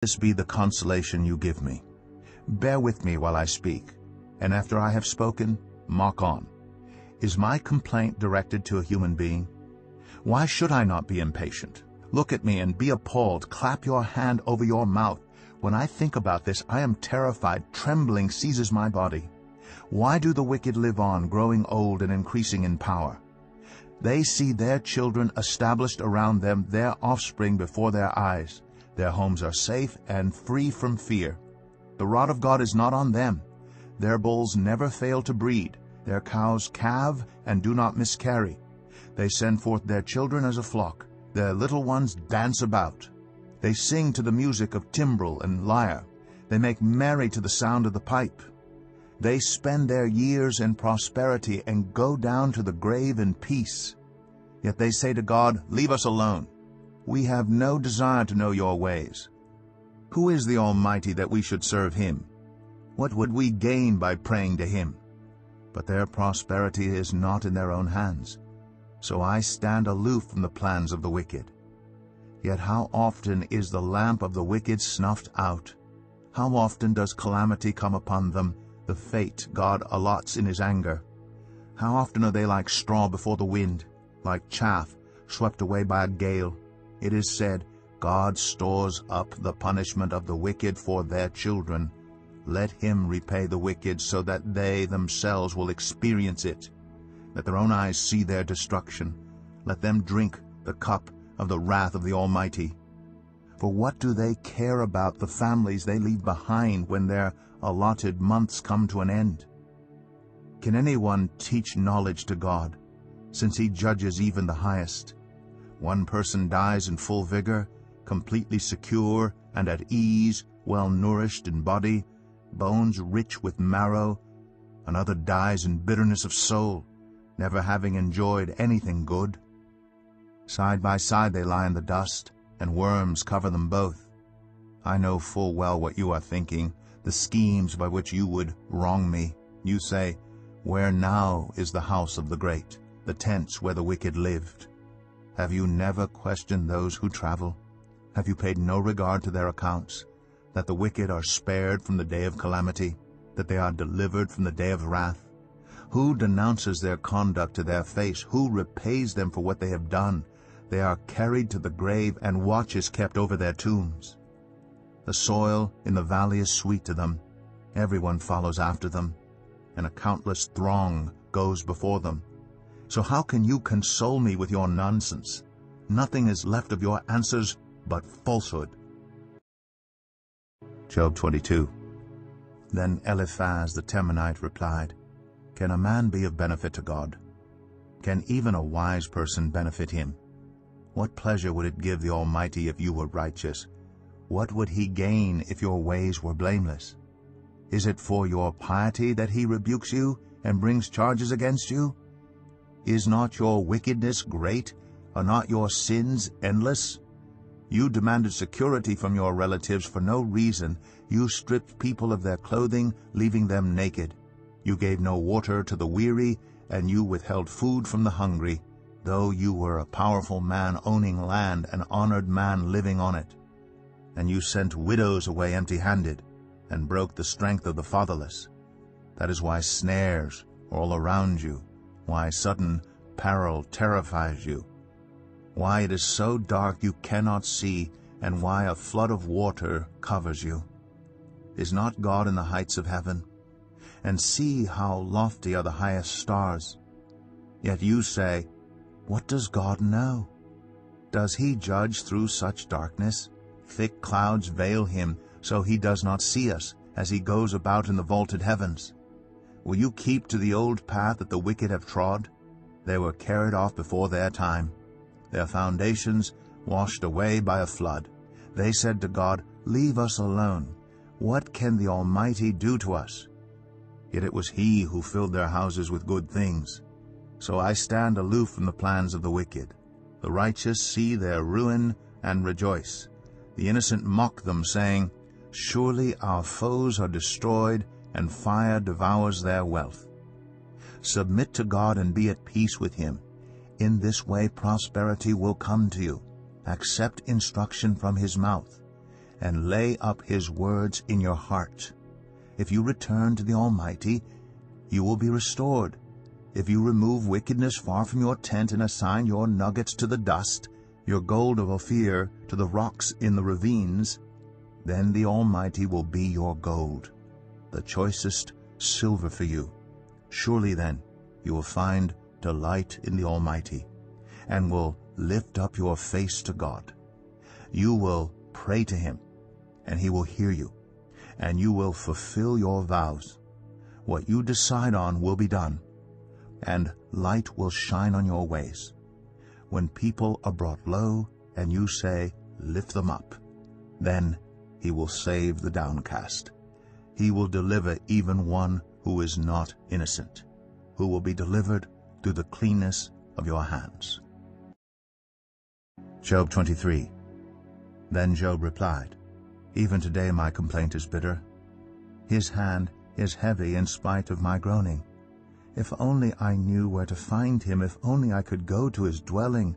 this be the consolation you give me. Bear with me while I speak, and after I have spoken, mock on. Is my complaint directed to a human being? Why should I not be impatient? Look at me and be appalled. Clap your hand over your mouth. When I think about this, I am terrified. Trembling seizes my body. Why do the wicked live on, growing old and increasing in power? They see their children established around them, their offspring before their eyes. Their homes are safe and free from fear. The rod of God is not on them. Their bulls never fail to breed. Their cows calve and do not miscarry. They send forth their children as a flock. Their little ones dance about. They sing to the music of timbrel and lyre. They make merry to the sound of the pipe. They spend their years in prosperity and go down to the grave in peace. Yet they say to God, "Leave us alone. We have no desire to know your ways." Who is the Almighty that we should serve him? What would we gain by praying to him? But their prosperity is not in their own hands. So I stand aloof from the plans of the wicked. Yet how often is the lamp of the wicked snuffed out? How often does calamity come upon them, the fate God allots in his anger? How often are they like straw before the wind, like chaff swept away by a gale? It is said, God stores up the punishment of the wicked for their children. Let him repay the wicked so that they themselves will experience it. Let their own eyes see their destruction. Let them drink the cup of the wrath of the Almighty. For what do they care about the families they leave behind when their allotted months come to an end? Can anyone teach knowledge to God, since he judges even the highest? One person dies in full vigor, completely secure and at ease, well-nourished in body, bones rich with marrow. Another dies in bitterness of soul, never having enjoyed anything good. Side by side they lie in the dust, and worms cover them both. I know full well what you are thinking, the schemes by which you would wrong me. You say, "Where now is the house of the great, the tents where the wicked lived?" Have you never questioned those who travel? Have you paid no regard to their accounts, that the wicked are spared from the day of calamity, that they are delivered from the day of wrath? Who denounces their conduct to their face? Who repays them for what they have done? They are carried to the grave, and watch is kept over their tombs. The soil in the valley is sweet to them. Everyone follows after them, and a countless throng goes before them. So how can you console me with your nonsense? Nothing is left of your answers but falsehood. Job 22. Then Eliphaz the Temanite replied, Can a man be of benefit to God? Can even a wise person benefit him? What pleasure would it give the Almighty if you were righteous? What would he gain if your ways were blameless? Is it for your piety that he rebukes you and brings charges against you? Is not your wickedness great? Are not your sins endless? You demanded security from your relatives for no reason. You stripped people of their clothing, leaving them naked. You gave no water to the weary, and you withheld food from the hungry, though you were a powerful man owning land, an honored man living on it. And you sent widows away empty-handed, and broke the strength of the fatherless. That is why snares are all around you, why sudden peril terrifies you, why it is so dark you cannot see, and why a flood of water covers you. Is not God in the heights of heaven? And see how lofty are the highest stars. Yet you say, What does God know? Does he judge through such darkness? Thick clouds veil him, so he does not see us, as he goes about in the vaulted heavens. Will you keep to the old path that the wicked have trod? They were carried off before their time, their foundations washed away by a flood. They said to God, Leave us alone. What can the Almighty do to us? Yet it was he who filled their houses with good things. So I stand aloof from the plans of the wicked. The righteous see their ruin and rejoice. The innocent mock them, saying, Surely our foes are destroyed, and fire devours their wealth. Submit to God and be at peace with him. In this way prosperity will come to you. Accept instruction from his mouth, and lay up his words in your heart. If you return to the Almighty, you will be restored. If you remove wickedness far from your tent and assign your nuggets to the dust, your gold of Ophir to the rocks in the ravines, then the Almighty will be your gold, the choicest silver for you. Surely then you will find delight in the Almighty, and will lift up your face to God. You will pray to him, and he will hear you, and you will fulfill your vows. What you decide on will be done, and light will shine on your ways. When people are brought low, and you say, lift them up, then he will save the downcast. He will deliver even one who is not innocent, who will be delivered through the cleanness of your hands. Job 23. Then Job replied, even today my complaint is bitter. His hand is heavy in spite of my groaning. If only I knew where to find him, if only I could go to his dwelling,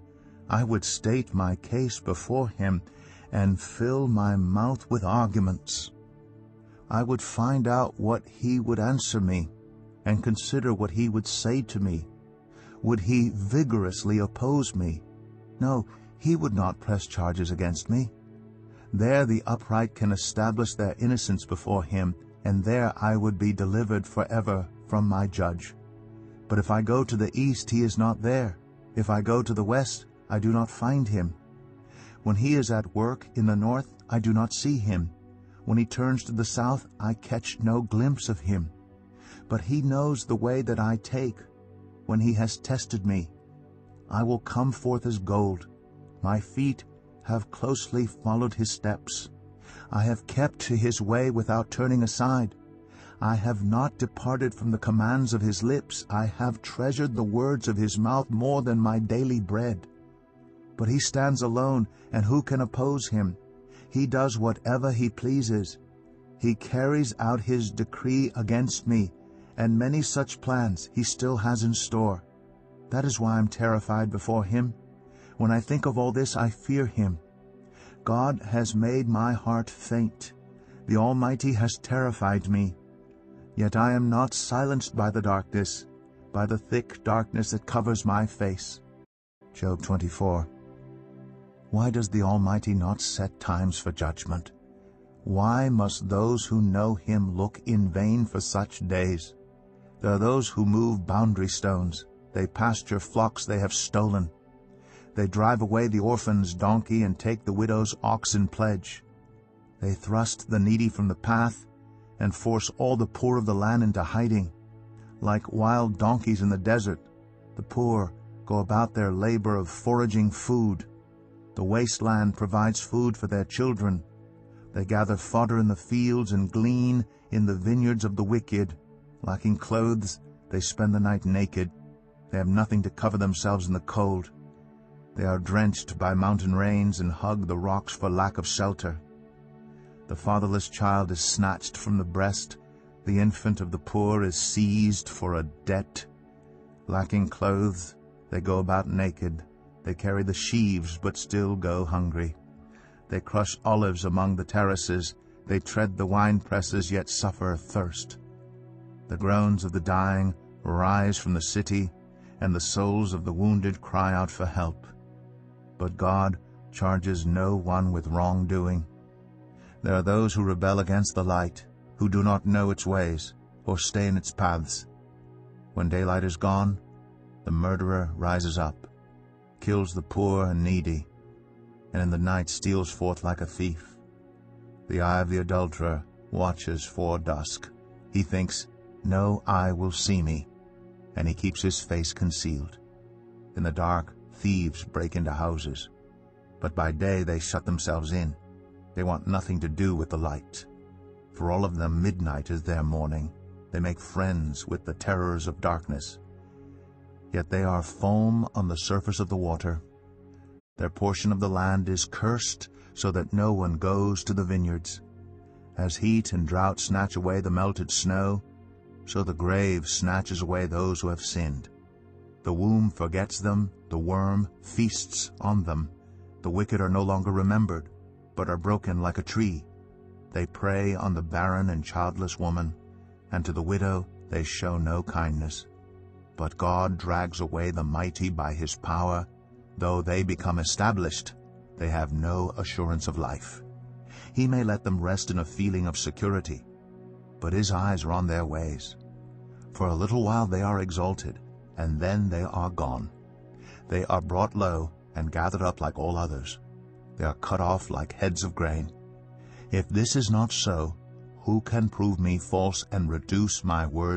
I would state my case before him and fill my mouth with arguments. I would find out what he would answer me and consider what he would say to me. Would he vigorously oppose me? No, he would not press charges against me. There the upright can establish their innocence before him, and there I would be delivered forever from my judge. But if I go to the east, he is not there. If I go to the west, I do not find him. When he is at work in the north, I do not see him. When he turns to the south, I catch no glimpse of him. But he knows the way that I take. When he has tested me, I will come forth as gold. My feet have closely followed his steps. I have kept to his way without turning aside. I have not departed from the commands of his lips. I have treasured the words of his mouth more than my daily bread. But he stands alone, and who can oppose him? He does whatever he pleases. He carries out his decree against me, and many such plans he still has in store. That is why I'm terrified before him. When I think of all this, I fear him. God has made my heart faint. The Almighty has terrified me. Yet I am not silenced by the darkness, by the thick darkness that covers my face. Job 24. Why does the Almighty not set times for judgment? Why must those who know him look in vain for such days? There are those who move boundary stones. They pasture flocks they have stolen. They drive away the orphan's donkey and take the widow's ox in pledge. They thrust the needy from the path and force all the poor of the land into hiding. Like wild donkeys in the desert, the poor go about their labor of foraging food. The wasteland provides food for their children. They gather fodder in the fields and glean in the vineyards of the wicked. Lacking clothes, they spend the night naked. They have nothing to cover themselves in the cold. They are drenched by mountain rains and hug the rocks for lack of shelter. The fatherless child is snatched from the breast. The infant of the poor is seized for a debt. Lacking clothes, they go about naked. They carry the sheaves, but still go hungry. They crush olives among the terraces. They tread the winepresses, yet suffer thirst. The groans of the dying rise from the city, and the souls of the wounded cry out for help. But God charges no one with wrongdoing. There are those who rebel against the light, who do not know its ways, or stay in its paths. When daylight is gone, the murderer rises up, kills the poor and needy, and in the night steals forth like a thief. The eye of the adulterer watches for dusk. He thinks, no eye will see me, and he keeps his face concealed. In the dark, thieves break into houses, but by day they shut themselves in. They want nothing to do with the light. For all of them midnight is their morning. They make friends with the terrors of darkness. Yet they are foam on the surface of the water. Their portion of the land is cursed, so that no one goes to the vineyards. As heat and drought snatch away the melted snow, so the grave snatches away those who have sinned. The womb forgets them, the worm feasts on them. The wicked are no longer remembered. but are broken like a tree. They prey on the barren and childless woman, and to the widow they show no kindness. But God drags away the mighty by his power. Though they become established, they have no assurance of life. He may let them rest in a feeling of security, but his eyes are on their ways. For a little while they are exalted, and then they are gone. They are brought low and gathered up like all others. They are cut off like heads of grain. If this is not so, who can prove me false and reduce my word